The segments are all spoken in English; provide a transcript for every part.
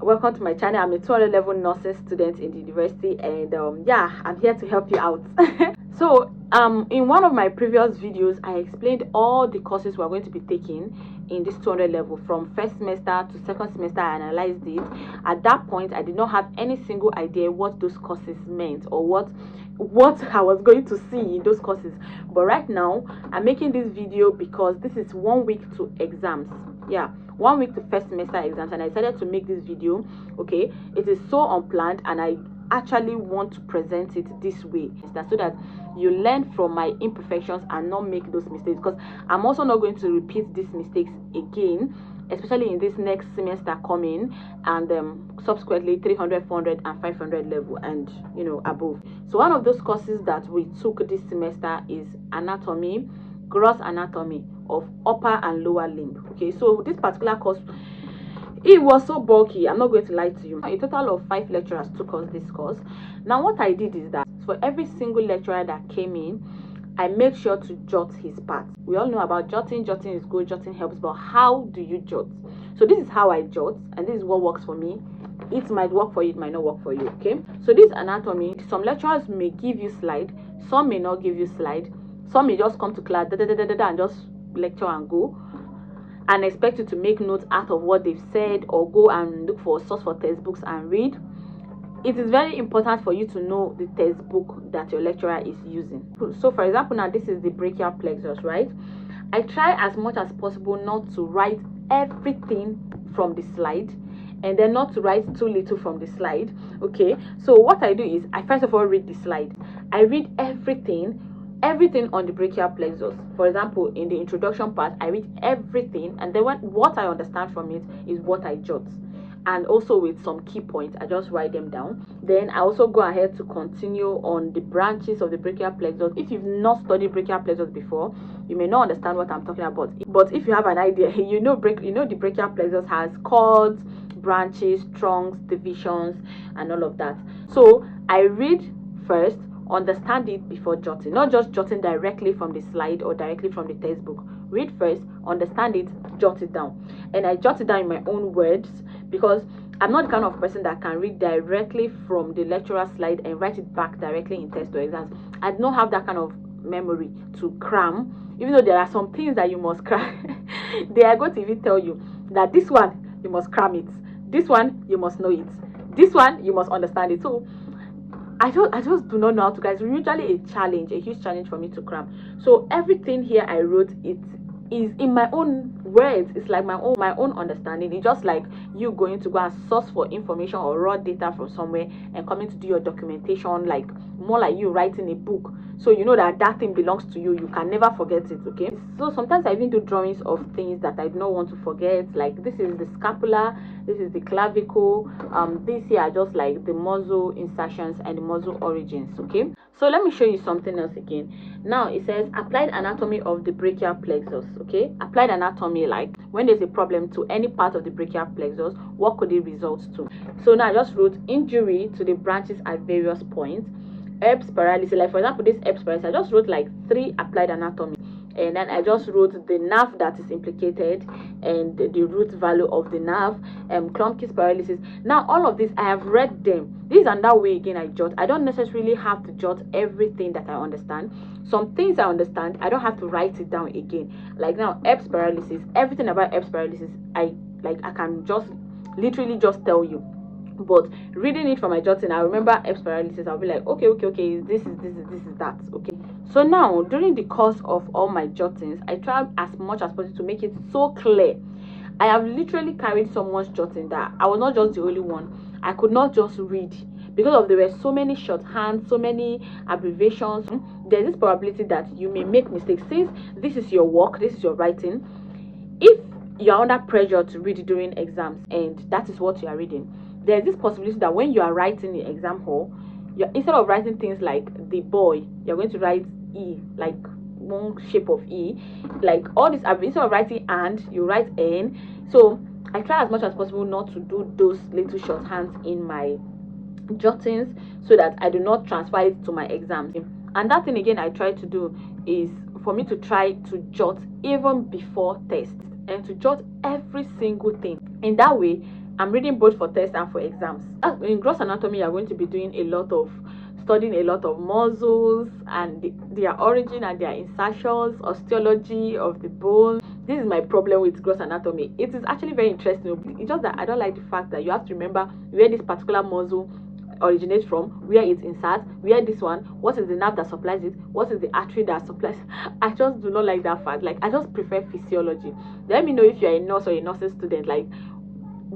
welcome to my channel. I'm a 200 level nursing student in the university, and yeah, I'm here to help you out. So in one of my previous videos, I explained all the courses we're going to be taking in this 200 level from first semester to second semester. I analyzed it. At that point, I did not have any single idea what those courses meant or what I was going to see in those courses. But right now, I'm making this video because this is 1 week to exams. Yeah, 1 week to first semester exams, and I decided to make this video. Okay, it is so unplanned, and I actually want to present it this way, so that you learn from my imperfections and not make those mistakes, because I'm also not going to repeat these mistakes again, especially in this next semester coming, and subsequently 300, 400 and 500 level, and above. So one of those courses that we took this semester is anatomy, gross anatomy of upper and lower limb. Okay, so this particular course, it was so bulky, I'm not going to lie to you. A total of 5 lecturers took us this course. Now what I did is that for every single lecturer that came in, I made sure to jot his part. We all know about jotting. Jotting is good, jotting helps, but how do you jot? So this is how I jot, and this is what works for me. It might work for you, it might not work for you. Okay, so this anatomy, some lecturers may give you slide, some may not give you slide, some may just come to class and just lecture and go, and expect you to make notes out of what they've said, or go and look for a source for textbooks and read. It is very important for you to know the textbook that your lecturer is using. So for example, now this is the brachial plexus, right? I try as much as possible not to write everything from the slide, and then not to write too little from the slide. Okay, so what I do is I first of all read the slide. I read everything on the brachial plexus. For example, in the introduction part, I read everything, and then what I understand from it is what I jot, and also with some key points I just write them down. Then I also go ahead to continue on the branches of the brachial plexus. If you've not studied brachial plexus before, you may not understand what I'm talking about, but if you have an idea, the brachial plexus has cords, branches, trunks, divisions, and all of that. So I read first, understand it before jotting, not just jotting directly from the slide or directly from the textbook. Read first, understand it, jot it down. And I jot it down in my own words, because I'm not the kind of person that can read directly from the lecturer's slide and write it back directly in test or exams. I don't have that kind of memory to cram, even though there are some things that you must cram. They are going to even tell you that this one you must cram it, this one you must know it, this one you must understand it. So I just do not know how to, guys. It's usually a huge challenge for me to cram. So everything here I wrote, it is in my own words. It's like my own understanding. It's just like you going to go and source for information or raw data from somewhere and coming to do your documentation, like more like you writing a book. So you know that thing belongs to you. You can never forget it. Okay, so sometimes I even do drawings of things that I do not want to forget. Like this is the scapula, this is the clavicle, this here are just like the muscle insertions and the muscle origins. Okay, so let me show you something else again. Now it says applied anatomy of the brachial plexus. Okay, applied anatomy, like when there's a problem to any part of the brachial plexus, what could it result to? So now I just wrote injury to the branches at various points. Erb's paralysis, like for example this Erb's paralysis, I just wrote like 3 applied anatomy, and then I just wrote the nerve that is implicated and the root value of the nerve. Klumpke's paralysis. Now all of this I have read them. This is another way again I jot. I don't necessarily have to jot everything that I understand. Some things I understand, I don't have to write it down again. Like now Erb's paralysis, everything about Erb's paralysis, I can just literally just tell you. But reading it from my jotting, I remember Erb's paralysis, I'll be like, okay, this is that. Okay, so now during the course of all my jottings, I try as much as possible to make it so clear. I have literally carried someone's jotting that I was not just the only one. I could not just read because there were so many shorthands, so many abbreviations. There's this probability that you may make mistakes. Since this is your work, this is your writing, if you're under pressure to read during exams and that is what you are reading, there's this possibility that when you are writing in the exam hall, instead of writing things like the boy, you're going to write E, like one shape of E, like all this. Instead of writing and, you write N. So I try as much as possible not to do those little shorthands in my jottings, so that I do not transfer it to my exams. And that thing again I try to do is for me to try to jot even before tests, and to jot every single thing. In that way, I'm reading both for tests and for exams. In gross anatomy, you're going to be doing studying a lot of muscles and their origin and their insertions, osteology of the bone. This is my problem with gross anatomy. It is actually very interesting. It's just that I don't like the fact that you have to remember where this particular muscle originates from, where it inserts, where this one, what is the nerve that supplies it, what is the artery that supplies. I just do not like that fact. Like, I just prefer physiology. Let me know if you're a nurse or a nursing student, like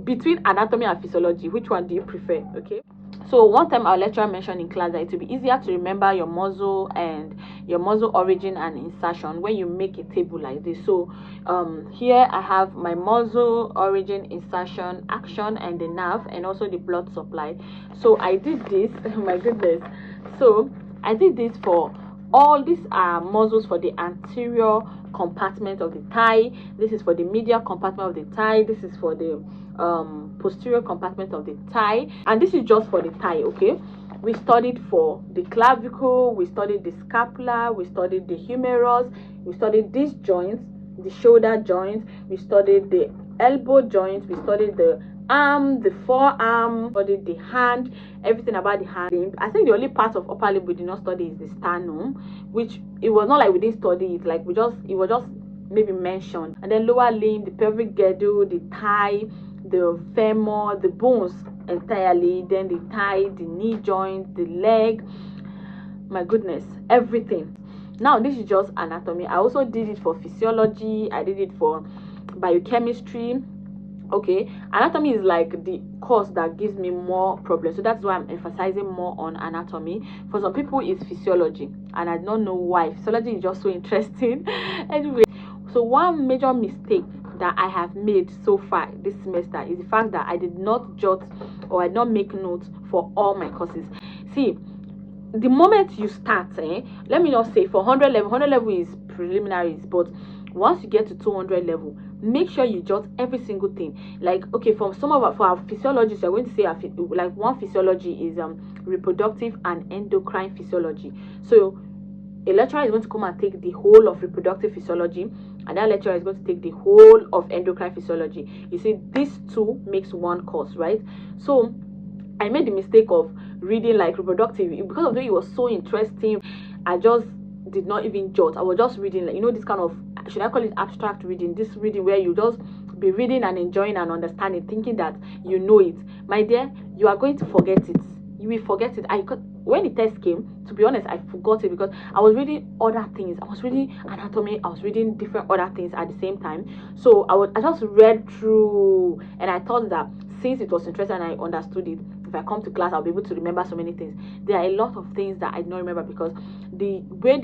between anatomy and physiology, which one do you prefer? Okay. So one time our lecturer mentioned in class that it will be easier to remember your muscle and your muscle origin and insertion when you make a table like this. So here I have my muscle origin, insertion, action, and the nerve, and also the blood supply. So I did this. Oh my goodness. So I did this for all. These are muscles for the anterior compartment of the thigh. This is for the medial compartment of the thigh. This is for the posterior compartment of the thigh, and this is just for the thigh. Okay, we studied for the clavicle, we studied the scapula, we studied the humerus, we studied these joints, the shoulder joint, we studied the elbow joint, we studied the arm, the forearm, studied the hand, everything about the hand. I think the only part of upper limb we did not study is the sternum, which it was not like we didn't study it, like it was just maybe mentioned. And then lower limb, the pelvic girdle, the thigh, the femur, the bones entirely, then the thigh, the knee joint, the leg, my goodness, everything. Now this is just anatomy. I also did it for physiology, I did it for biochemistry. Okay, anatomy is like the course that gives me more problems, so that's why I'm emphasizing more on anatomy. For some people it's physiology, and I don't know why. Physiology is just so interesting. Anyway, so one major mistake that I have made so far this semester is the fact that I did not jot or I did not make notes for all my courses. See, the moment you start, let me not say for 100 level is preliminaries, but once you get to 200 level, make sure you jot every single thing. Like, okay, for our physiologists, you're going to say like one physiology is reproductive and endocrine physiology. So a lecturer is going to come and take the whole of reproductive physiology, and that lecturer is going to take the whole of endocrine physiology. You see, these two makes one course, right? So I made the mistake of reading like reproductive because of the way it was so interesting. I just did not even jot. I was just reading, like, this kind of, should I call it abstract reading, this reading where you just be reading and enjoying and understanding, thinking that you know it. My dear, you are going to forget it. You will forget it. When the test came, to be honest, I forgot it because I was reading other things. I was reading anatomy, I was reading different other things at the same time. So I just read through, and I thought that since it was interesting and I understood it, if I come to class I'll be able to remember so many things. There are a lot of things that I don't remember because the way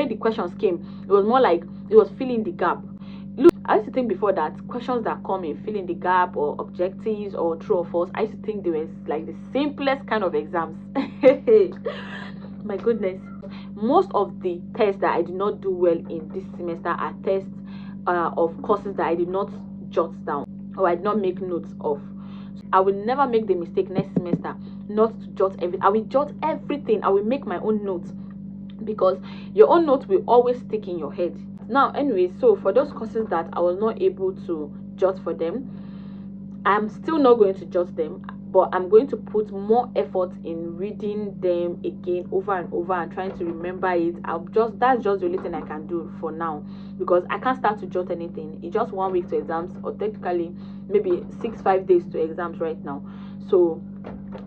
the questions came, it was more like it was filling the gap. Look, I used to think before that questions that come in filling the gap or objectives or true or false, I used to think they were like the simplest kind of exams. My goodness, most of the tests that I did not do well in this semester are tests of courses that I did not jot down or I did not make notes of. I will never make the mistake next semester not to jot everything. I will jot everything. I will make my own notes because your own notes will always stick in your head. Now, anyway, so for those courses that I was not able to jot for them, I'm still not going to jot them, but I'm going to put more effort in reading them again over and over and trying to remember it. That's just the only thing I can do for now because I can't start to jot anything. It's just 1 week to exams, or technically maybe 5 days to exams right now. So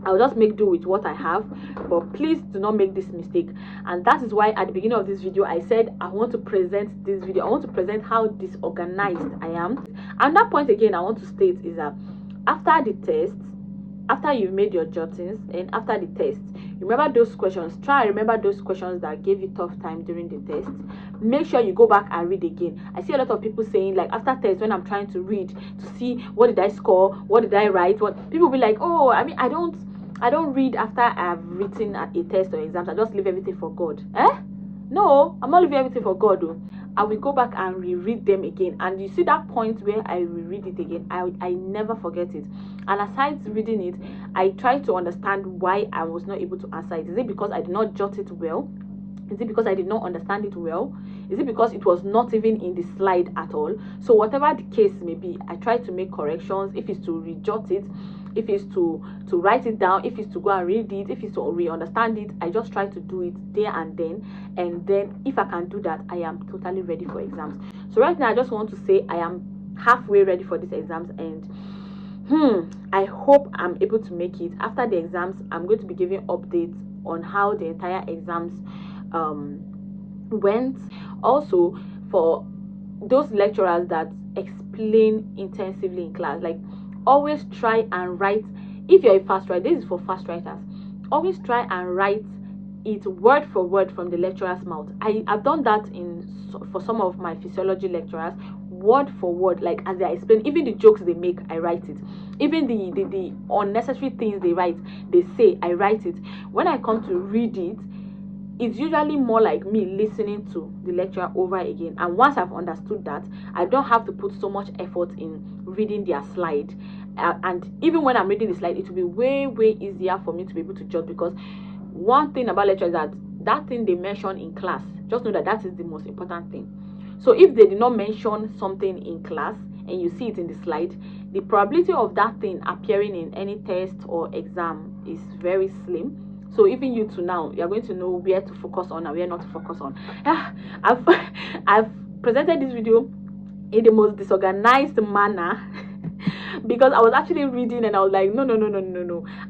I'll just make do with what I have, but please do not make this mistake. And that is why at the beginning of this video I said I want to present this video. I want to present how disorganized I am. And that point again I want to state is that after the test, after you've made your jottings and after the test, remember those questions. Try and remember those questions that gave you tough time during the test. Make sure you go back and read again. I see a lot of people saying, like, after test, when I'm trying to read to see what did I score, what did I write, what people be like, oh, I mean, I don't read after I've written a test or exams. I just leave everything for God. No, I'm not leaving everything for God though. I will go back and reread them again, and you see that point where I reread it again, I never forget it. And aside reading it, I try to understand why I was not able to answer it. Is it because I did not jot it well? Is it because I did not understand it well? Is it because it was not even in the slide at all? So whatever the case may be, I try to make corrections. If it's to rejot it, if it's to write it down, if it's to go and read it, if it's to re-understand it, I just try to do it there and then if I can do that, I am totally ready for exams. So right now I just want to say I am halfway ready for these exams, and I hope I'm able to make it. After the exams, I'm going to be giving updates on how the entire exams went. Also, for those lecturers that explain intensively in class, like, always try and write. If you're a fast writer, this is for fast writers, always try and write it word for word from the lecturer's mouth. I've done that for some of my physiology lecturers, word for word, like as they explain. Even the jokes they make, I write it. Even the unnecessary things they say, I write it. When I come to read it, it's usually more like me listening to the lecturer over again, and once I've understood that, I don't have to put so much effort in reading their slide. And even when I'm reading the slide, it will be way easier for me to be able to judge, because one thing about lecture is that thing they mention in class, just know that is the most important thing. So if they did not mention something in class and you see it in the slide, the probability of that thing appearing in any test or exam is very slim. So even you two now, you're going to know where to focus on and where not to focus on. I've presented this video in the most disorganized manner because I was actually reading and I was like, no,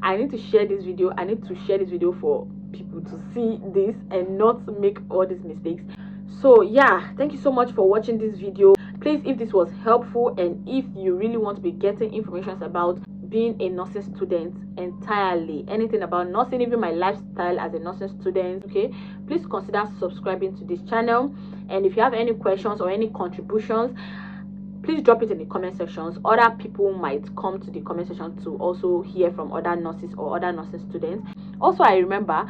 I need to share this video. I need to share this video for people to see this and not make all these mistakes. So yeah, thank you so much for watching this video. Please, if this was helpful and if you really want to be getting information about being a nursing student entirely, anything about nursing, even my lifestyle as a nursing student, okay, please consider subscribing to this channel. And if you have any questions or any contributions, please drop it in the comment sections. Other people might come to the comment section to also hear from other nurses or other nursing students. Also, I remember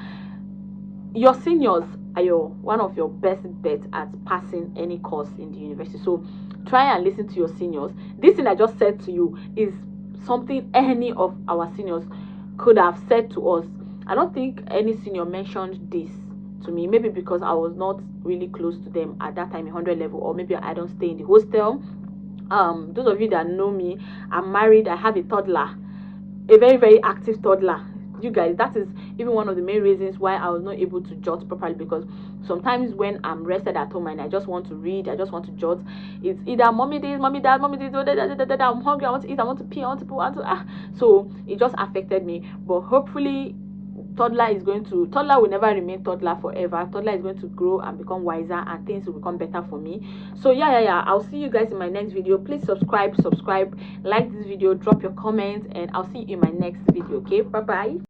your seniors are one of your best bets at passing any course in the university. So try and listen to your seniors. This thing I just said to you is something any of our seniors could have said to us. I don't think any senior mentioned this to me, maybe because I was not really close to them at that time, 100 level, or maybe I don't stay in the hostel. Those of you that know me, I'm married, I have a toddler, a very active toddler. You guys, that is even one of the main reasons why I was not able to jot properly, because sometimes when I'm rested at home and I just want to read, I just want to jot, it's either mommy this, mommy that, mommy this, I'm hungry, I want to eat, I want to pee, I want to poo, so it just affected me. But hopefully toddler will never remain toddler forever. Toddler is going to grow and become wiser, and things will become better for me. So yeah, I'll see you guys in my next video. Please subscribe, like this video, drop your comments, and I'll see you in my next video. Okay, bye bye.